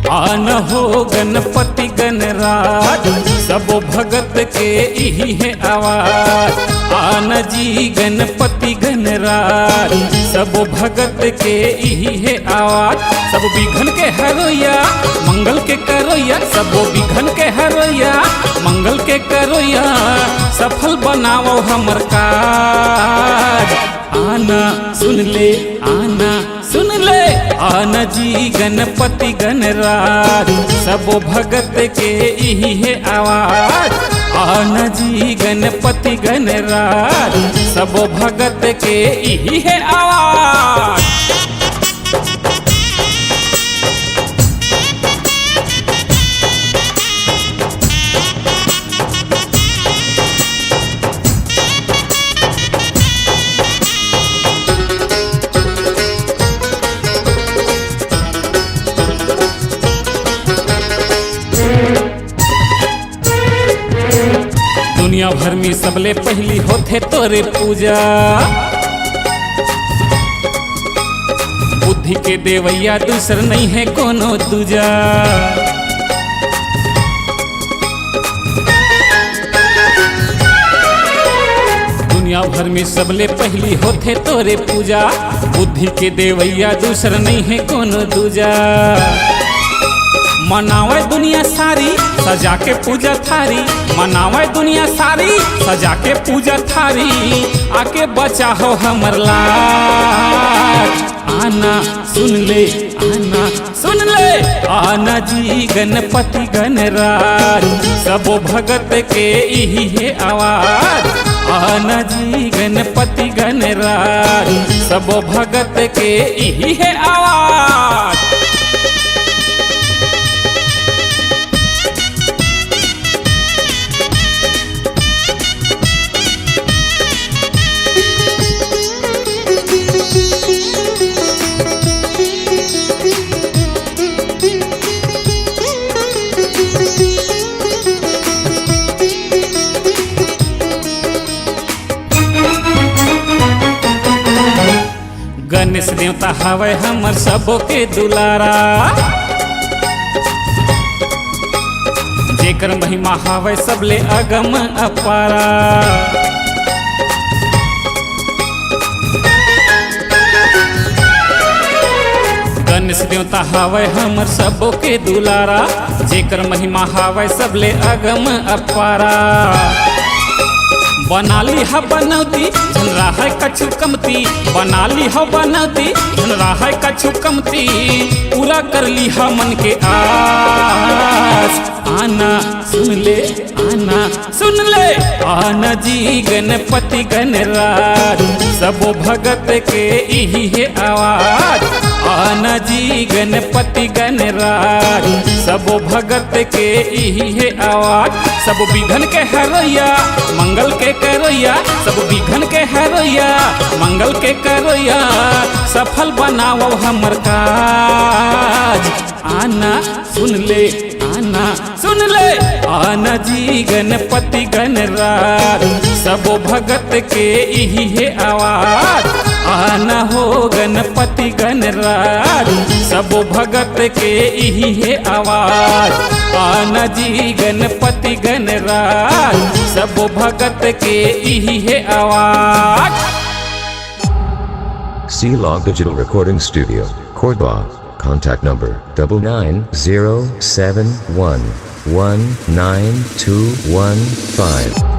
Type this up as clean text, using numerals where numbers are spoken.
आन हो गणपति गणराज सब भगत के यही है आवाज। आन जी गणपति गणराज सब भगत के यही है आवाज। सब विघन के हरोया मंगल के करोया, सब विघन के हरोया मंगल के करोया, सफल बनाओ हमर काज। आना सुन ले, आना सुन ले, आना जी गणपति गणराज सब भगत के यही है आवाज। आना जी गणपति गणराज सब भगत के यही है आवाज। दुनिया भर में सबले पहली होते तोरे पूजा, बुद्धि के देवैया दूसर नहीं है कोनो दूजा। दुनिया भर में सबले पहली होते तोरे पूजा, बुद्धि के देवैया दूसर नहीं है कोनो दूजा। मनावे दुनिया सारी सजा के पूजा थारी, मनावे दुनिया सारी सजा के पूजा थारी, आके बचा हो हमर लाज। आना सुन ले, आना सुन ले, आना जी गणपति गणराज सब भगत के यही है आवाज। आना जी गणपति गणराज सब भगत के यही है आवाज। गणेश देवता हवे हमर सबो के दुलारा, जेकर महिमा हवे सबले अगम अपारा। गणेश देवता हवे हमर सबो के दुलारा, जेकर महिमा हवे सबले अगम अपारा। बनाली ह बनौती झन रहा कछु कमती, बनाली ह बनौती झन रहा कछु कमती, पूरा कर ली ह मन के आस। आना सुन ले, आना सुन ले, आना जी गणपति गणराज सब भगत के यही है आवाज। आना जी गणपति गणराज सब भगत के यही है आवाज। सब विघन के हरोया मंगल के करोया, सब विघन के हरोया मंगल के करोया, सफल बनाओ हमर काज। आना सुन ले, आना सुन ले, आना जी गणपति गणराज सब भगत के यही है आवाज। आना हो गणपति गणराज सब भगत के यही है आवाज। आना जी गणपति गणराज सब भगत के यही है आवाज। C-Log Digital Recording Studio, Cordoba. Contact number 99071192115.